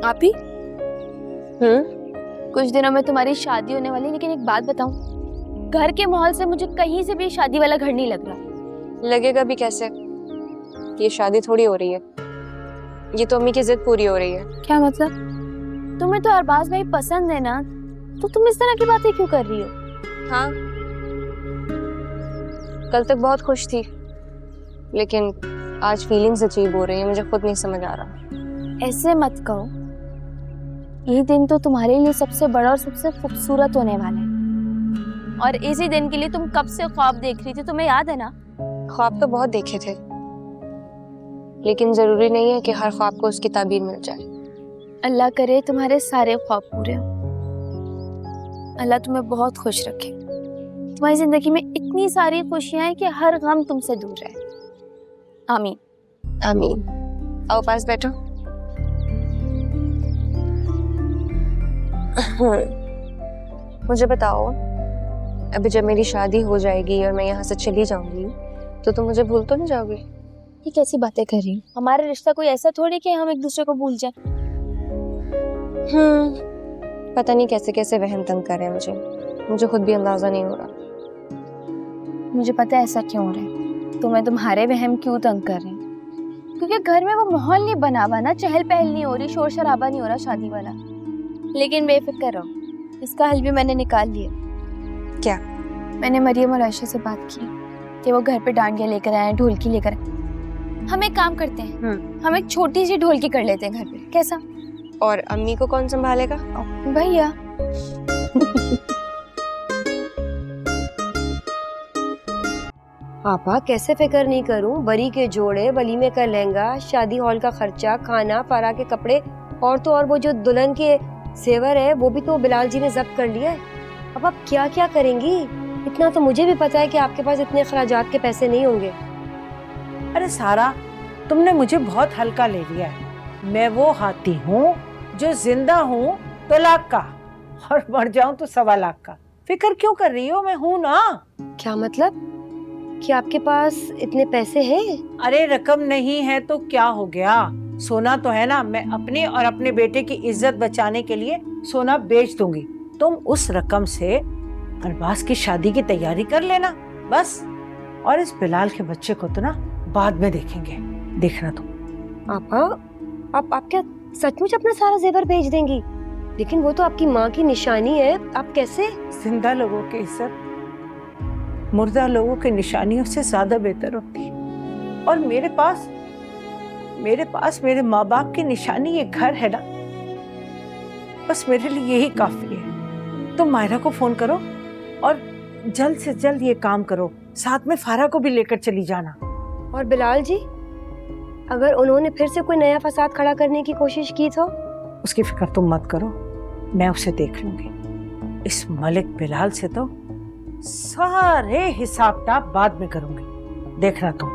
आप ही? कुछ दिनों में तुम्हारी शादी होने वाली, लेकिन एक बात बताऊं, घर के माहौल से मुझे कहीं से भी शादी वाला घर नहीं लग रहा। लगेगा भी कैसे? ये शादी थोड़ी हो रही है, ये तो अम्मी की जिद पूरी हो रही है। क्या मतलब? तुम्हें तो अरबाज भाई पसंद है ना, तो तुम इस तरह की बातें क्यों कर रही हो? हाँ, कल तक बहुत खुश थी, लेकिन आज फीलिंग्स अजीब हो रही है, मुझे खुद नहीं समझ आ रहा। ऐसे मत कहो, ये दिन तो तुम्हारे लिए सबसे बड़ा और सबसे खूबसूरत होने वाला है, और इसी दिन के लिए तुम कब से ख्वाब देख रही थी, तुम्हें याद है ना? ख्वाब तो बहुत देखे थे, लेकिन जरूरी नहीं है कि हर ख्वाब को उसकी ताबीर मिल जाए। अल्लाह करे तुम्हारे सारे ख्वाब पूरे हो। अल्लाह तुम्हें बहुत खुश रखे, तुम्हारी जिंदगी में इतनी सारी खुशियां हैं कि हर गम तुमसे दूर रहे। आमीन। आमीन। आओ पास बैठो। मुझे बताओ, अभी जब मेरी शादी हो जाएगी और मैं यहाँ से चली जाऊंगी, तो तुम मुझे भूल तो नहीं जाओगी? ये कैसी बातें कर रही हो? हमारा रिश्ता कोई ऐसा थोड़ी कि हम एक दूसरे को भूल जाएं। पता नहीं कैसे कैसे वहम तंग कर रहे हैं मुझे खुद भी अंदाजा नहीं हो रहा। मुझे पता है ऐसा क्यों हो रहा है, तुम्हें तुम्हारे वहम क्यों तंग कर रहे हैं, क्योंकि घर में वो माहौल नहीं बना हुआ ना, चहल पहल नहीं हो रही, शोर शराबा नहीं हो रहा शादी वाला। लेकिन बेफिक्र रहो, इसका हल भी मैंने निकाल लिया। क्या? मैंने मरियम और आयशा से बात की कि वो घर पे डांडिया लेकर आए, ढोलकी लेकर आए। हम एक काम करते हैं, हम एक छोटी सी ढोलकी कर लेते हैं घर पे, कैसा? और अम्मी को कौन संभालेगा? भैया। पापा कैसे फिक्र नहीं करूं, बरी के जोड़े, वलीमे का लहंगा, शादी हॉल का खर्चा, खाना, फारा के कपड़े, और तो और वो जो दुल्हन के सेवर है वो भी तो बिलाल जी ने जब्त कर लिया है। अब आप क्या क्या करेंगी? इतना तो मुझे भी पता है कि आपके पास इतने खराजात के पैसे नहीं होंगे। अरे सारा, तुमने मुझे बहुत हल्का ले लिया है। मैं वो हाथी हूँ जो जिंदा हूँ तो लाख का, और मर जाऊं तो 1.25 लाख का। फिक्र क्यों कर रही हो? मैं हूँ ना। क्या मतलब कि आपके पास इतने पैसे हैं? अरे रकम नहीं है तो क्या हो गया, सोना तो है ना। मैं अपने और अपने बेटे की इज्जत बचाने के लिए सोना बेच दूंगी। तुम उस रकम से अरबाज की शादी की तैयारी कर लेना बस। और इस बिलाल के बच्चे को तो ना बाद में देखेंगे, देखना तुम। पापा आप क्या सचमुच अपना सारा जेवर बेच देंगी? लेकिन वो तो आपकी माँ की निशानी है, आप कैसे? जिंदा लोगों की इज्जत मुर्दा लोगों की निशानियों से ज्यादा बेहतर होती है। और मेरे पास मेरे माँ बाप की निशानी ये घर है ना, बस मेरे लिए यही काफी है। तुम मायरा को फोन करो और जल्द से जल्द ये काम करो, साथ में फारा को भी लेकर चली जाना। और बिलाल जी, अगर उन्होंने फिर से कोई नया फसाद खड़ा करने की कोशिश की तो? उसकी फिक्र तुम मत करो, मैं उसे देख लूंगी। इस मलिक बिलाल से तो सारे हिसाब किताब बाद में करूंगी, देखना तुम।